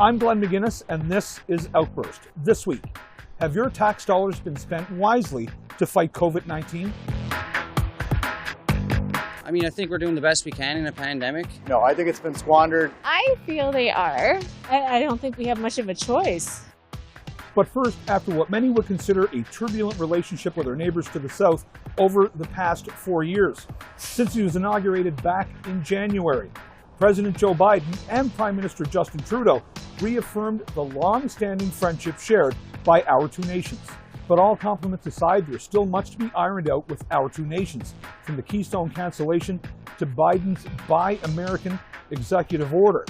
I'm Glenn McGuinness, and this is Outburst. This week, have your tax dollars been spent wisely to fight COVID-19? I mean, I think we're doing the best we can in a pandemic. No, I think it's been squandered. I feel they are. I don't think we have much of a choice. But first, after what many would consider a turbulent relationship with our neighbors to the south over the past 4 years, since he was inaugurated back in January, President Joe Biden and Prime Minister Justin Trudeau reaffirmed the long-standing friendship shared by our two nations. But all compliments aside, there's still much to be ironed out with our two nations, from the Keystone cancellation to Biden's Buy American executive order.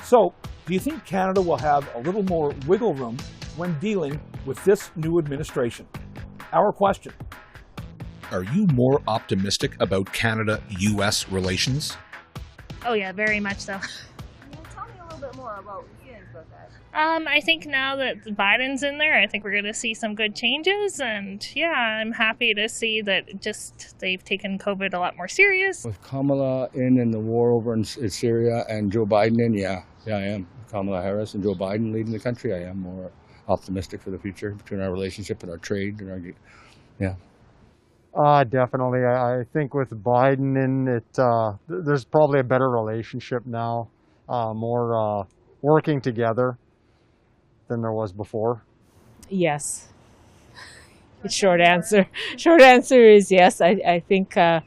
So, do you think Canada will have a little more wiggle room when dealing with this new administration? Our question. Are you more optimistic about Canada-US relations? Oh yeah, very much so. Tell me a little bit more about what you think about that. I think now that Biden's in there, I think we're going to see some good changes, and yeah, I'm happy to see that just they've taken COVID a lot more serious. With Kamala in the war over in Syria and Joe Biden in, yeah, I am. Kamala Harris and Joe Biden leading the country, I am more optimistic for the future between our relationship and our trade and our, yeah. Definitely. I think with Biden in it, there's probably a better relationship now, more working together than there was before. Yes. The short answer. Short answer is yes. I think that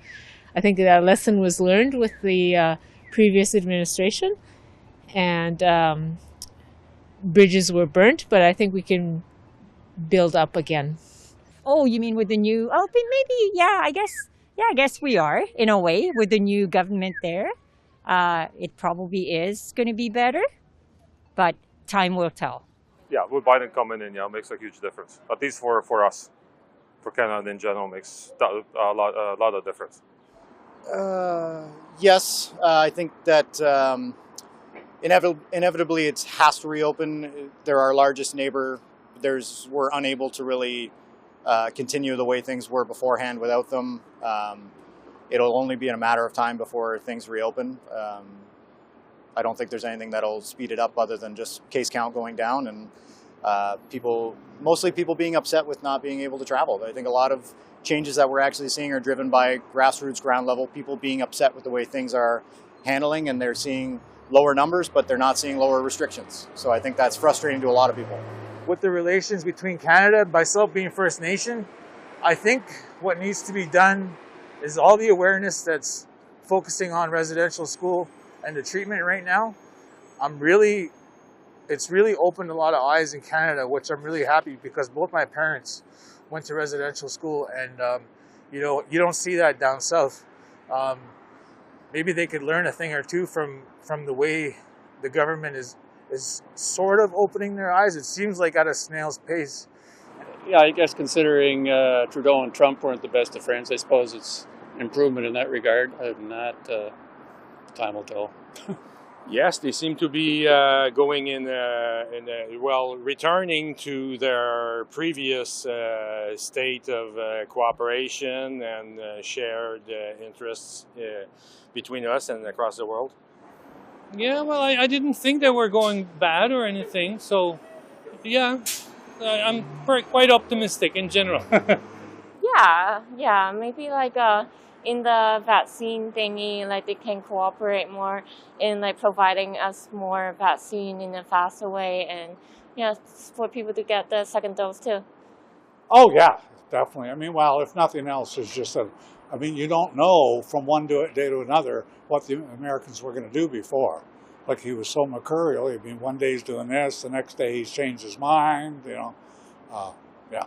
lesson was learned with the previous administration, and bridges were burnt, but I think we can build up again. Oh, you mean with the new? Oh, but maybe, yeah. I guess we are in a way with the new government there. It probably is going to be better, but time will tell. Yeah, with Biden coming in, makes a huge difference. At least for us, for Canada in general, makes a lot of difference. Yes, I think that inevitably it has to reopen. They're our largest neighbor. We're unable to really continue the way things were beforehand without them. It'll only be in a matter of time before things reopen. I don't think there's anything that'll speed it up other than just case count going down and mostly people being upset with not being able to travel. I think a lot of changes that we're actually seeing are driven by grassroots, ground level, people being upset with the way things are handling, and they're seeing lower numbers, but they're not seeing lower restrictions. So I think that's frustrating to a lot of people. With the relations between Canada and myself being First Nation, I think what needs to be done is all the awareness that's focusing on residential school and the treatment right now. It's really opened a lot of eyes in Canada, which I'm really happy because both my parents went to residential school, and you don't see that down south. Maybe they could learn a thing or two from the way the government is sort of opening their eyes. It seems like at a snail's pace. Yeah, I guess considering Trudeau and Trump weren't the best of friends, I suppose it's improvement in that regard. Other than that, time will tell. Yes, they seem to be going returning to their previous state of cooperation and shared interests between us and across the world. Yeah, well, I didn't think they were going bad or anything, so yeah, I'm quite optimistic in general. Yeah, maybe like in the vaccine thingy, like they can cooperate more in like providing us more vaccine in a faster way, and for people to get the second dose too. Oh yeah, definitely. I mean, well, if nothing else, it's just you don't know from one day to another what the Americans were going to do before. Like he was so mercurial. I mean, one day he's doing this, the next day he's changed his mind. Yeah,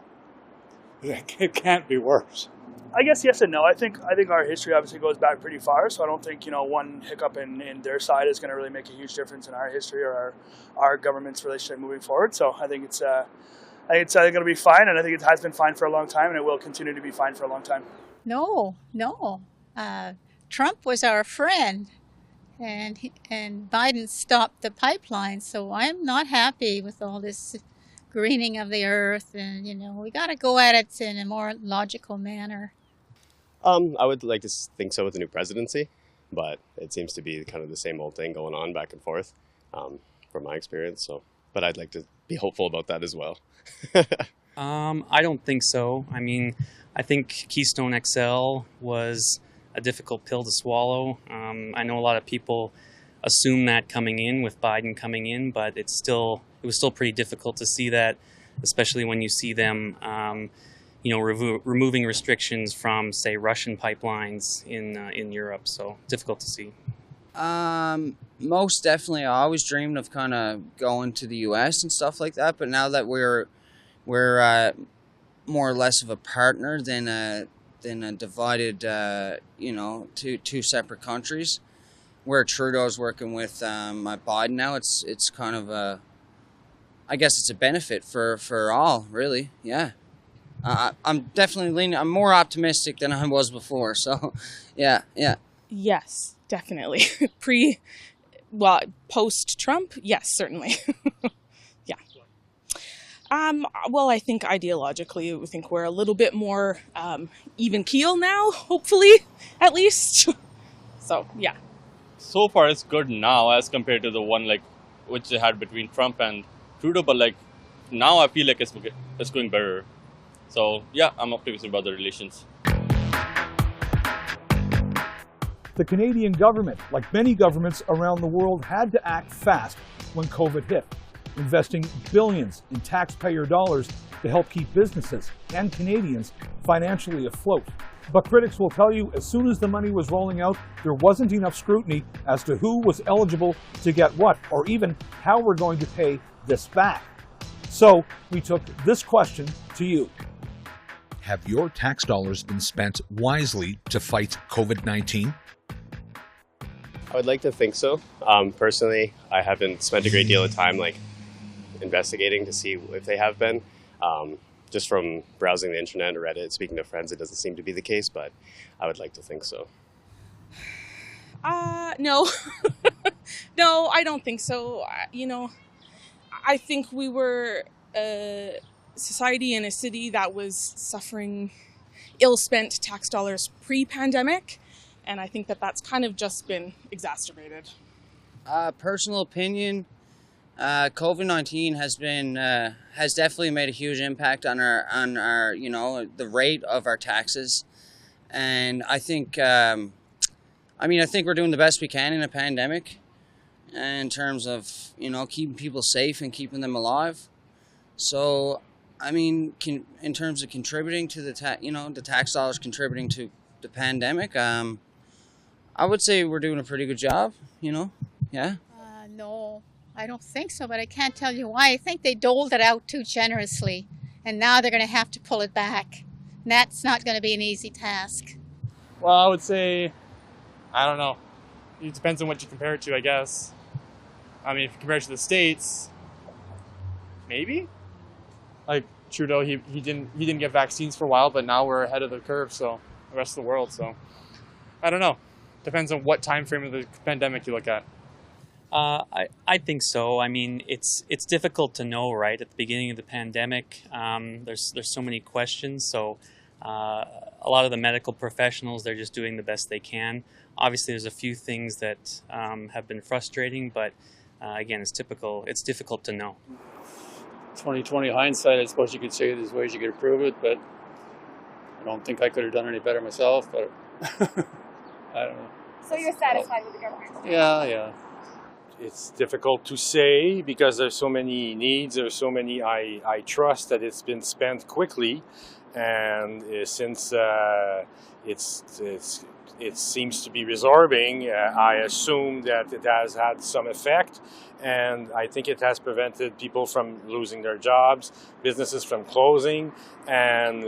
it can't be worse. I guess yes and no. I think our history obviously goes back pretty far, so I don't think one hiccup in their side is going to really make a huge difference in our history or our government's relationship moving forward. So I think it's going to be fine, and I think it has been fine for a long time, and it will continue to be fine for a long time. No. Trump was our friend, and Biden stopped the pipeline. So I'm not happy with all this greening of the earth, and we got to go at it in a more logical manner. I would like to think so with the new presidency, but it seems to be kind of the same old thing going on back and forth. from my experience. So, but I'd like to be hopeful about that as well. I don't think so. I mean, I think Keystone XL was a difficult pill to swallow. I know a lot of people assume that coming in with Biden coming in, but it was still pretty difficult to see that, especially when you see them, removing restrictions from, say, Russian pipelines in Europe. So difficult to see. Most definitely. I always dreamed of kind of going to the U.S. and stuff like that, but now that we're more or less of a partner than a divided, two separate countries. Where Trudeau's working with Biden now, it's kind of I guess it's a benefit for all, really. Yeah, I'm definitely leaning. I'm more optimistic than I was before. So, yeah. Yes, definitely. Post-Trump, yes, certainly. Yeah. Well, I think ideologically, I think we're a little bit more even keel now, hopefully, at least. So, yeah. So far, it's good now as compared to the one which they had between Trump and Trudeau. But now, I feel like it's going better. So yeah, I'm optimistic about the relations. The Canadian government, like many governments around the world, had to act fast when COVID hit, investing billions in taxpayer dollars to help keep businesses and Canadians financially afloat. But critics will tell you as soon as the money was rolling out, there wasn't enough scrutiny as to who was eligible to get what, or even how we're going to pay this back. So we took this question to you. Have your tax dollars been spent wisely to fight COVID-19? I would like to think so. Personally, I haven't spent a great deal of time investigating to see if they have been. Just from browsing the internet or Reddit, speaking to friends, it doesn't seem to be the case, but I would like to think so. No. No, I don't think so. I think we were a society in a city that was suffering ill-spent tax dollars pre-pandemic, and I think that's kind of just been exacerbated. Personal opinion, COVID-19 has definitely made a huge impact on our the rate of our taxes, and I think I think we're doing the best we can in a pandemic, in terms of keeping people safe and keeping them alive. So in terms of contributing to the tax dollars contributing to the pandemic, I would say we're doing a pretty good job. Yeah. No, I don't think so, but I can't tell you why. I think they doled it out too generously, and now they're going to have to pull it back. And that's not going to be an easy task. Well, I would say, I don't know. It depends on what you compare it to, I guess. If you compare it to the States, maybe? Like Trudeau, he didn't get vaccines for a while, but now we're ahead of the curve, so the rest of the world, so I don't know. Depends on what time frame of the pandemic you look at. I think so. It's difficult to know, right? At the beginning of the pandemic, there's so many questions. So a lot of the medical professionals, they're just doing the best they can. Obviously, there's a few things that have been frustrating, but again, it's difficult to know. 2020 hindsight, I suppose you could say there's ways you could improve it, but I don't think I could have done any better myself. But I don't know. So you're satisfied with the government? Yeah. It's difficult to say because there's so many needs, there's so many I trust that it's been spent quickly, and since it seems to be resorbing, I assume that it has had some effect, and I think it has prevented people from losing their jobs, businesses from closing, and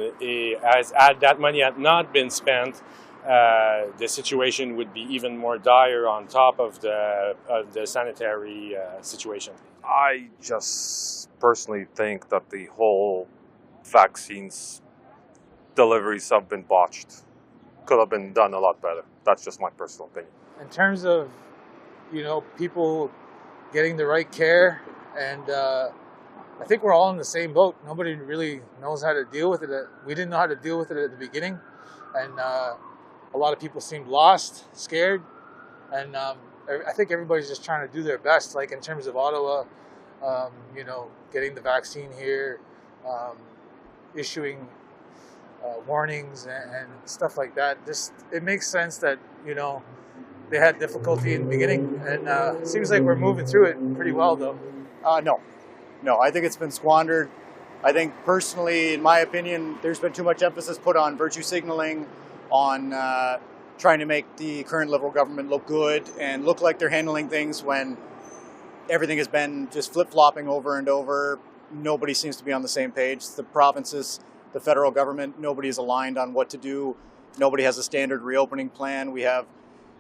as that money had not been spent, the situation would be even more dire on top of the sanitary situation. I just personally think that the whole vaccines deliveries have been botched. Could have been done a lot better. That's just my personal opinion. In terms of, people getting the right care, and I think we're all in the same boat. Nobody really knows how to deal with it. We didn't know how to deal with it at the beginning, and a lot of people seemed lost, scared, and I think everybody's just trying to do their best, like in terms of Ottawa, getting the vaccine here, issuing warnings and stuff like that. Just it makes sense that they had difficulty in the beginning, and it seems like we're moving through it pretty well, though. No, I think it's been squandered. I think personally, in my opinion, there's been too much emphasis put on virtue signaling, on trying to make the current Liberal government look good and look like they're handling things when everything has been just flip-flopping over and over. Nobody seems to be on the same page. The provinces, the federal government, nobody is aligned on what to do. Nobody has a standard reopening plan. We have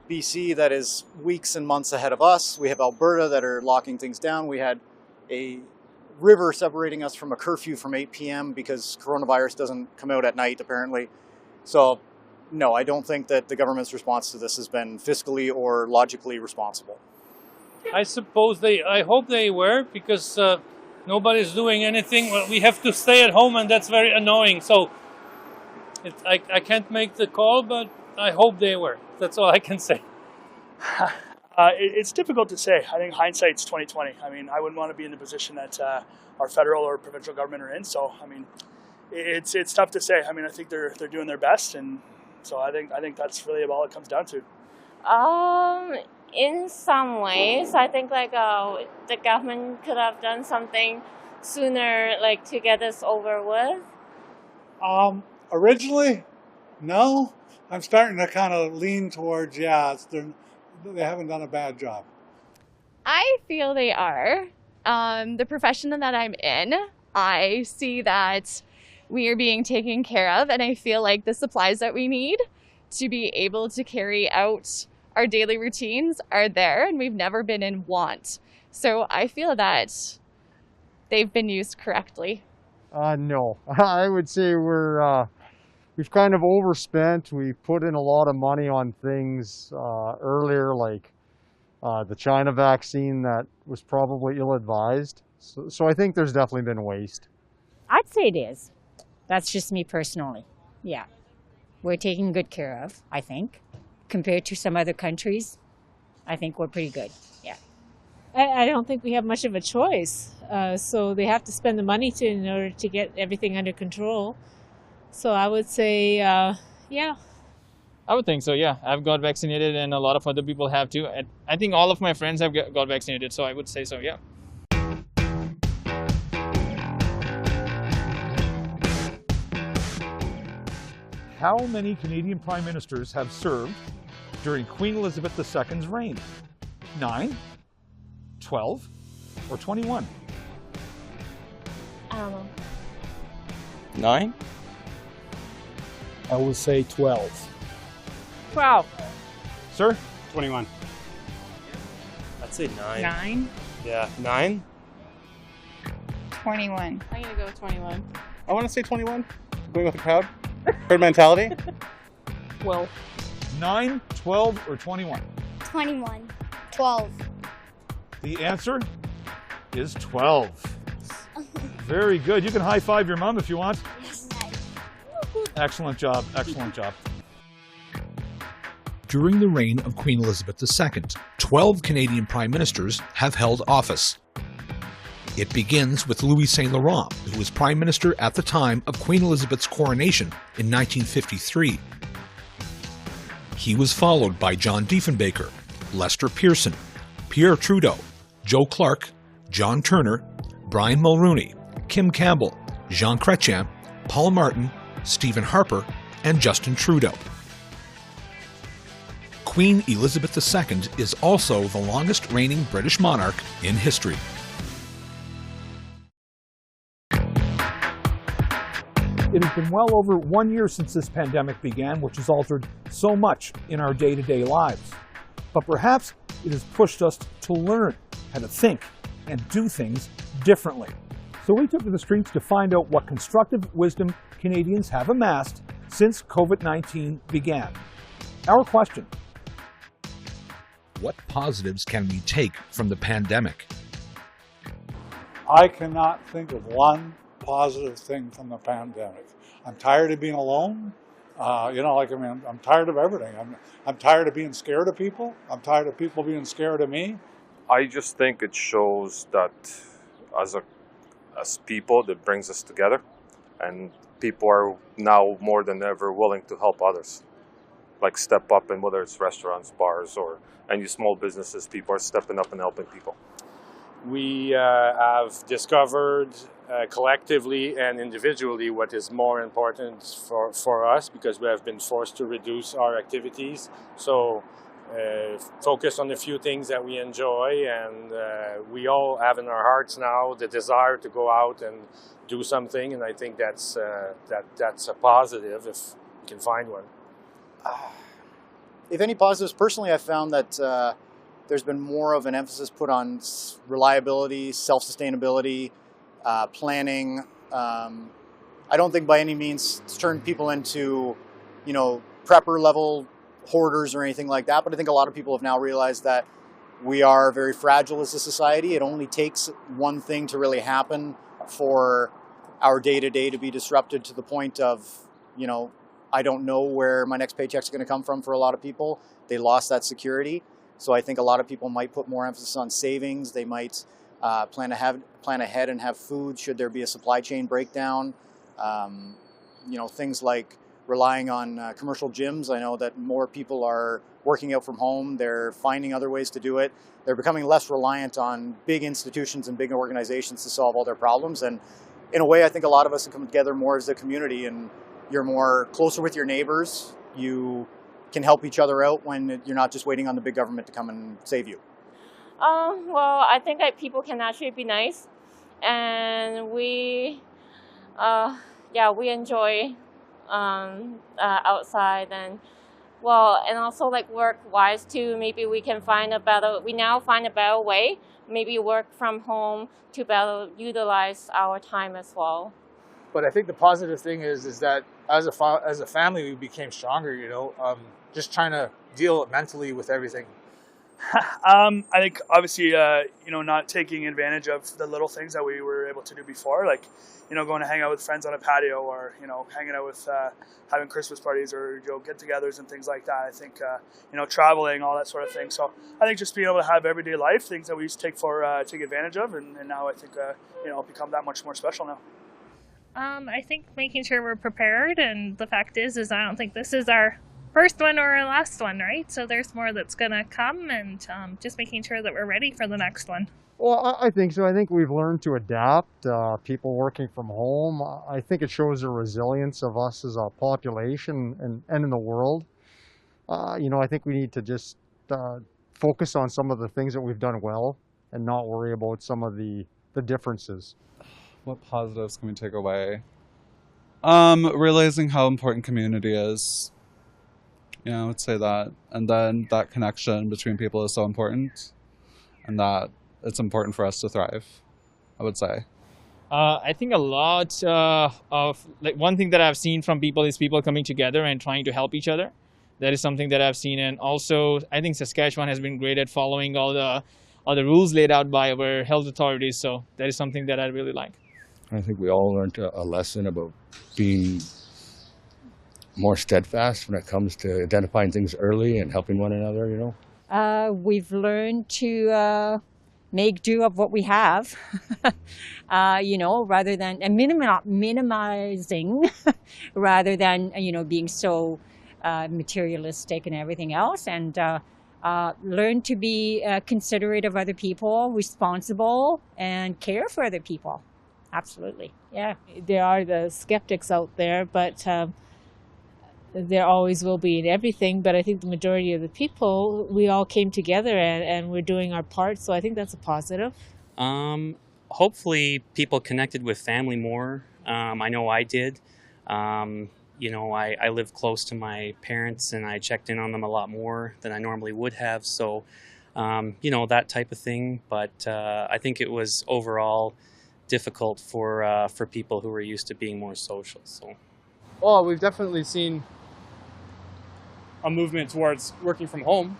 BC that is weeks and months ahead of us. We have Alberta that are locking things down. We had a river separating us from a curfew from 8 p.m. because coronavirus doesn't come out at night, apparently. So, no, I don't think that the government's response to this has been fiscally or logically responsible. I suppose I hope they were, because nobody's doing anything. Well, we have to stay at home, and that's very annoying. So I can't make the call, but I hope they were. That's all I can say. It's difficult to say. I think hindsight's 2020. I mean, I wouldn't want to be in the position that our federal or provincial government are in. So, I mean, it's tough to say. I mean, I think they're doing their best, and so I think that's really all it comes down to. In some ways, I think the government could have done something sooner, to get this over with. Originally, no. I'm starting to kind of lean towards, they haven't done a bad job. I feel they are. The profession that I'm in, I see that we are being taken care of, and I feel like the supplies that we need to be able to carry out our daily routines are there, and we've never been in want. So I feel that they've been used correctly. No, I would say we've kind of overspent. We put in a lot of money on things earlier, like the China vaccine that was probably ill-advised. So I think there's definitely been waste. I'd say it is. That's just me personally. Yeah. We're taken good care of, I think. Compared to some other countries, I think we're pretty good. Yeah. I don't think we have much of a choice. So they have to spend the money in order to get everything under control. So I would say, yeah. I would think so, yeah. I've got vaccinated, and a lot of other people have too. I think all of my friends have got vaccinated, so I would say so, yeah. How many Canadian Prime Ministers have served during Queen Elizabeth II's reign? 9, 12, or 21? I don't know. 9? I would say 12. 12. Sir? 21. I'd say 9. 9? Yeah, 9? 21. I'm going to go with 21. I want to say 21. Going with the crowd. Herd mentality. 12. 9, 12, or 21? 21. 12. The answer is 12. Very good. You can high-five your mom if you want. Excellent job. Excellent job. During the reign of Queen Elizabeth II, 12 Canadian Prime Ministers have held office. It begins with Louis Saint Laurent, who was Prime Minister at the time of Queen Elizabeth's coronation in 1953. He was followed by John Diefenbaker, Lester Pearson, Pierre Trudeau, Joe Clark, John Turner, Brian Mulroney, Kim Campbell, Jean Chrétien, Paul Martin, Stephen Harper, and Justin Trudeau. Queen Elizabeth II is also the longest reigning British monarch in history. It has been well over 1 year since this pandemic began, which has altered so much in our day-to-day lives. But perhaps it has pushed us to learn how to think and do things differently. So we took to the streets to find out what constructive wisdom Canadians have amassed since COVID-19 began. Our question: What positives can we take from the pandemic? I cannot think of one positive thing from the pandemic. I'm tired of being alone. I'm tired of everything. I'm tired of being scared of people. I'm tired of people being scared of me. I just think it shows that as people, that brings us together, and people are now more than ever willing to help others. Like step up, and whether it's restaurants, bars, or any small businesses, people are stepping up and helping people. We have discovered collectively and individually what is more important for us, because we have been forced to reduce our activities. So focus on a few things that we enjoy, and we all have in our hearts now the desire to go out and do something, and I think that's a positive if we can find one. If any positives, personally, I found that there's been more of an emphasis put on reliability, self-sustainability, planning. I don't think by any means to turn people into, prepper level hoarders or anything like that, but I think a lot of people have now realized that we are very fragile as a society. It only takes one thing to really happen for our day-to-day to be disrupted to the point of, I don't know where my next paycheck's going to come from for a lot of people. They lost that security. So I think a lot of people might put more emphasis on savings. They might plan ahead and have food should there be a supply chain breakdown. Things like relying on commercial gyms. I know that more people are working out from home. They're finding other ways to do it. They're becoming less reliant on big institutions and big organizations to solve all their problems. And in a way, I think a lot of us have come together more as a community, and you're more closer with your neighbors. You can help each other out when you're not just waiting on the big government to come and save you. Well, I think that people can actually be nice, and we enjoy outside, and also like work-wise too. Maybe we can now find a better way. Maybe work from home to better utilize our time as well. But I think the positive thing is that as a family, we became stronger, just trying to deal mentally with everything. I think obviously, not taking advantage of the little things that we were able to do before, like, going to hang out with friends on a patio, or, hanging out with, having Christmas parties, or, get-togethers and things like that. I think, traveling, all that sort of thing. So I think just being able to have everyday life, things that we used to take advantage of, and now I think, become that much more special now. I think making sure we're prepared, and the fact is I don't think this is our first one or our last one, right? So there's more that's going to come, and just making sure that we're ready for the next one. Well, I think so. I think we've learned to adapt, people working from home. I think it shows the resilience of us as a population and in the world. I think we need to just focus on some of the things that we've done well and not worry about some of the differences. What positives can we take away? Realizing how important community is. I would say that. And then that connection between people is so important, and that it's important for us to thrive, I would say. I think a lot of, one thing that I've seen from people is people coming together and trying to help each other. That is something that I've seen. And also, I think Saskatchewan has been great at following all the rules laid out by our health authorities. So that is something that I really like. I think we all learned a lesson about being more steadfast when it comes to identifying things early and helping one another, We've learned to make do of what we have, rather than minimizing, rather than, being so materialistic and everything else, and learn to be considerate of other people, responsible, and care for other people. Absolutely, yeah. There are the skeptics out there, but there always will be in everything. But I think the majority of the people, we all came together and we're doing our part. So I think that's a positive. Hopefully people connected with family more. I know I did. I live close to my parents, and I checked in on them a lot more than I normally would have. So, that type of thing. But I think it was overall difficult for people who were used to being more social. So, well, we've definitely seen a movement towards working from home.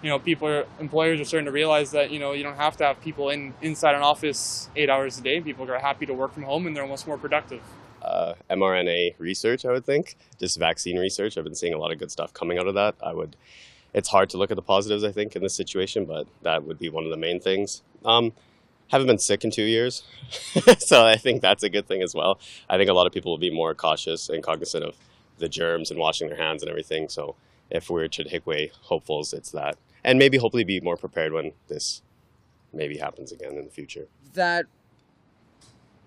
employers are starting to realize that, you don't have to have people inside an office 8 hours a day. People are happy to work from home and they're almost more productive. mRNA research, I would think, just vaccine research. I've been seeing a lot of good stuff coming out of that. It's hard to look at the positives, I think, in this situation, but that would be one of the main things. Haven't been sick in 2 years, so I think that's a good thing as well. I think a lot of people will be more cautious and cognizant of the germs and washing their hands and everything. So if we're to take away hopefuls, it's that. And maybe hopefully be more prepared when this maybe happens again in the future. That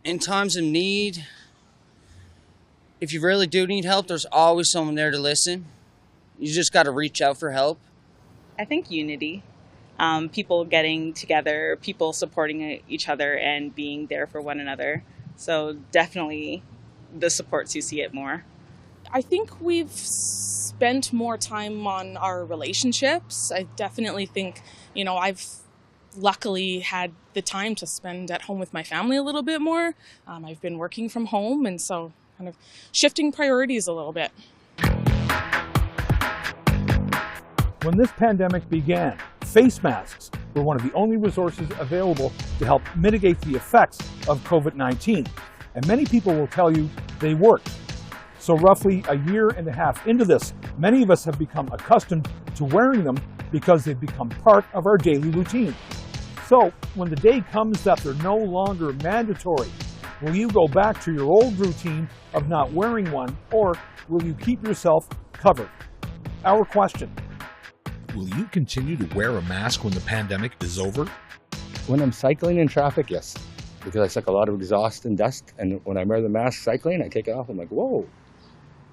in times of need, if you really do need help, there's always someone there to listen. You just got to reach out for help. I think unity. People getting together, people supporting each other and being there for one another. So definitely the supports you see it more. I think we've spent more time on our relationships. I definitely think, I've luckily had the time to spend at home with my family a little bit more. I've been working from home, and so kind of shifting priorities a little bit. When this pandemic began, face masks were one of the only resources available to help mitigate the effects of COVID-19. And many people will tell you they worked. So roughly a year and a half into this, many of us have become accustomed to wearing them because they've become part of our daily routine. So when the day comes that they're no longer mandatory, will you go back to your old routine of not wearing one, or will you keep yourself covered? Our question. Will you continue to wear a mask when the pandemic is over? When I'm cycling in traffic, yes, because I suck a lot of exhaust and dust, and when I wear the mask cycling, I take it off, I'm like, whoa.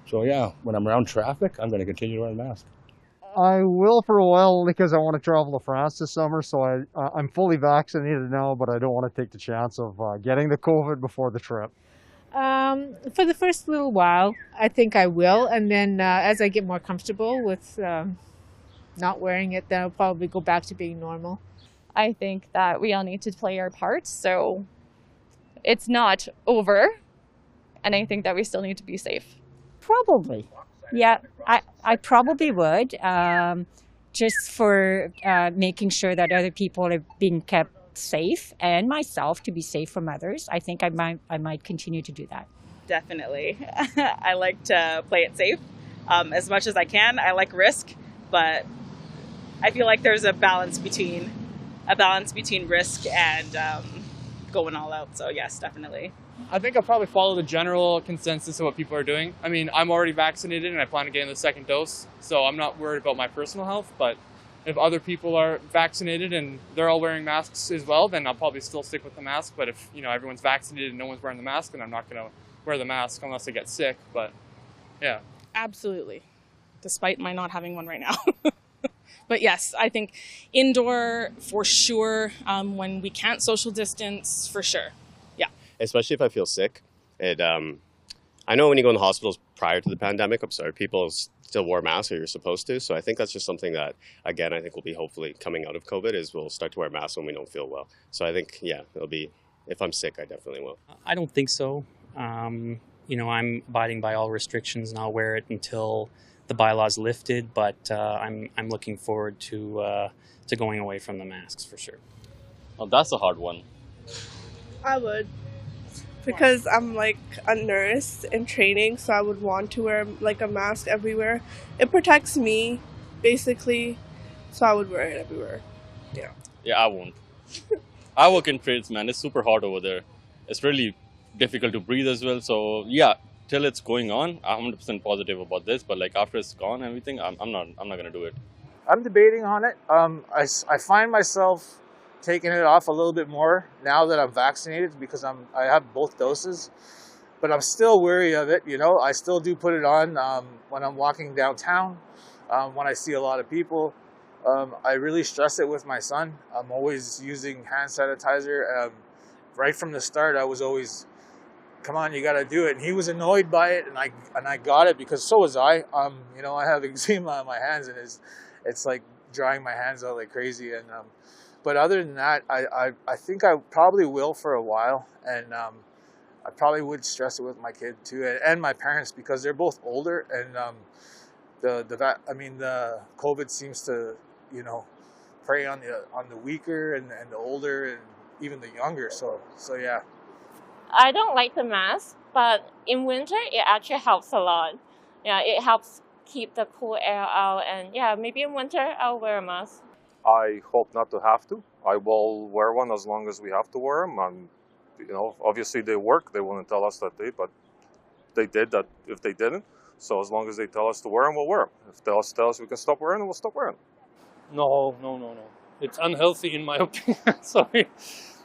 So yeah, when I'm around traffic, I'm going to continue to wear a mask. I will for a while only because I want to travel to France this summer, so I'm fully vaccinated now, but I don't want to take the chance of getting the COVID before the trip. For the first little while, I think I will, and then as I get more comfortable with not wearing it, then I'll probably go back to being normal. I think that we all need to play our parts, so it's not over, and I think that we still need to be safe. Probably. Yeah, I probably would, just for making sure that other people are being kept safe, and myself to be safe from others. I think I might continue to do that. Definitely. I like to play it safe as much as I can. I like risk, but I feel like there's a balance between risk and going all out. So yes, definitely. I think I'll probably follow the general consensus of what people are doing. I mean, I'm already vaccinated and I plan to get in the second dose, so I'm not worried about my personal health, but if other people are vaccinated and they're all wearing masks as well, then I'll probably still stick with the mask. But if, everyone's vaccinated and no one's wearing the mask, then I'm not going to wear the mask unless I get sick. But yeah. Absolutely. Despite my not having one right now. But yes, I think indoor for sure. When we can't social distance, for sure. Yeah. Especially if I feel sick. I know when you go in the hospitals prior to the pandemic, people still wore masks, or you're supposed to. So I think that's just something that, again, I think will be hopefully coming out of COVID, is we'll start to wear masks when we don't feel well. So I think, yeah, it'll be, if I'm sick, I definitely will. I don't think so. I'm abiding by all restrictions, and I'll wear it until the bylaws lifted, but I'm looking forward to going away from the masks for sure. Oh, that's a hard one. I would, because I'm like a nurse in training, so I would want to wear like a mask everywhere. It protects me, basically, so I would wear it everywhere. Yeah. Yeah, I won't. I work in trades, man. It's super hot over there. It's really difficult to breathe as well. So yeah, till it's going on, I'm 100% positive about this. But like after it's gone, everything, I'm not gonna do it. I'm debating on it. I find myself taking it off a little bit more now that I'm vaccinated, because I have both doses, but I'm still wary of it. I still do put it on when I'm walking downtown, when I see a lot of people. I really stress it with my son. I'm always using hand sanitizer. Right from the start, I was always, come on, you got to do it. And he was annoyed by it, and I got it, because so was I. I have eczema on my hands, and it's like drying my hands out like crazy. And but other than that, I think I probably will for a while, and I probably would stress it with my kid too, and my parents, because they're both older, and the COVID seems to prey on the weaker and the older and even the younger. So yeah. I don't like the mask, but in winter it actually helps a lot. Yeah, it helps keep the cool air out, and yeah, maybe in winter I'll wear a mask. I hope not to have to. I will wear one as long as we have to wear them. And obviously they work. They wouldn't tell us that but they did that if they didn't. So as long as they tell us to wear them, we'll wear them. If they tell us we can stop wearing them, we'll stop wearing them. No. It's unhealthy in my opinion. Sorry,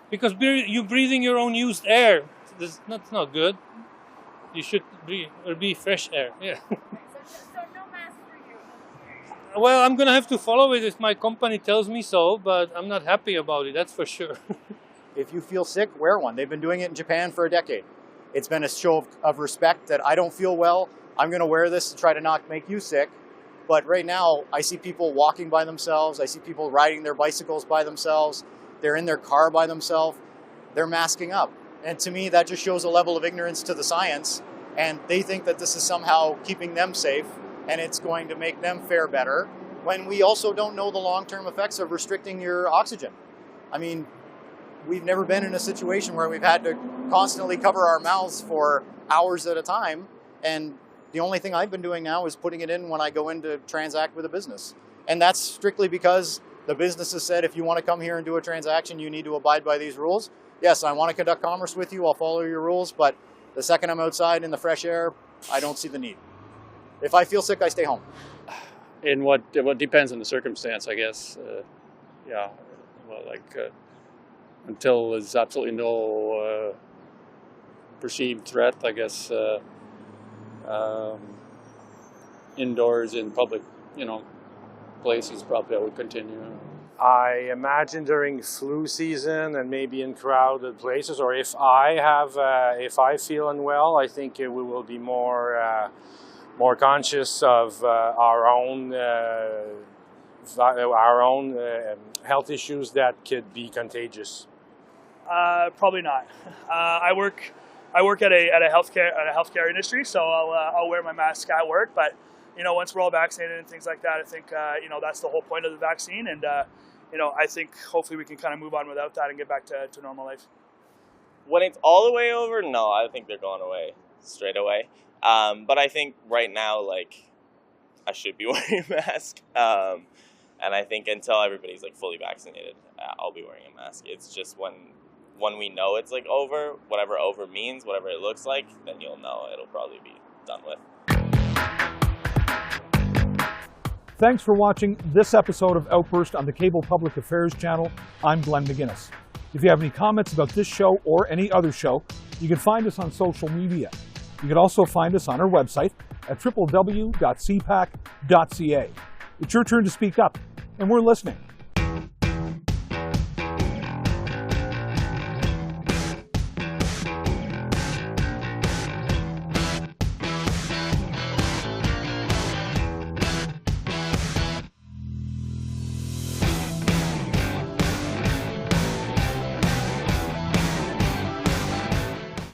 because you're breathing your own used air. That's not good. You should be fresh air. Yeah. So no mask for you. Well, I'm gonna have to follow it if my company tells me so, but I'm not happy about it. That's for sure. If you feel sick, wear one. They've been doing it in Japan for a decade. It's been a show of respect that I don't feel well. I'm going to wear this to try to not make you sick. But right now, I see people walking by themselves. I see people riding their bicycles by themselves. They're in their car by themselves. They're masking up. And to me, that just shows a level of ignorance to the science. And they think that this is somehow keeping them safe and it's going to make them fare better, when we also don't know the long-term effects of restricting your oxygen. I mean, we've never been in a situation where we've had to constantly cover our mouths for hours at a time. And the only thing I've been doing now is putting it in when I go in to transact with a business. And that's strictly because the business has said, if you want to come here and do a transaction, you need to abide by these rules. Yes, I want to conduct commerce with you. I'll follow your rules. But the second I'm outside in the fresh air, I don't see the need. If I feel sick, I stay home. In what depends on the circumstance, I guess. Yeah, well, until there's absolutely no perceived threat, I guess indoors in public, places probably I would continue. I imagine during flu season and maybe in crowded places, or if I feel unwell, I think we will be more conscious of our own health issues that could be contagious. Probably not. I work at a healthcare industry, so I'll wear my mask at work. But once we're all vaccinated and things like that, I think that's the whole point of the vaccine. And I think hopefully we can kind of move on without that and get back to normal life. When it's all the way over, no, I think they're going away straight away. But I think right now, I should be wearing a mask. And I think until everybody's fully vaccinated, I'll be wearing a mask. It's just when we know it's over, whatever over means, whatever it looks like, then you'll know it'll probably be done with. Thanks for watching this episode of Outburst on the Cable Public Affairs channel. I'm Glenn McGuinness. If you have any comments about this show or any other show, you can find us on social media. You can also find us on our website at www.cpac.ca. It's your turn to speak up, and we're listening.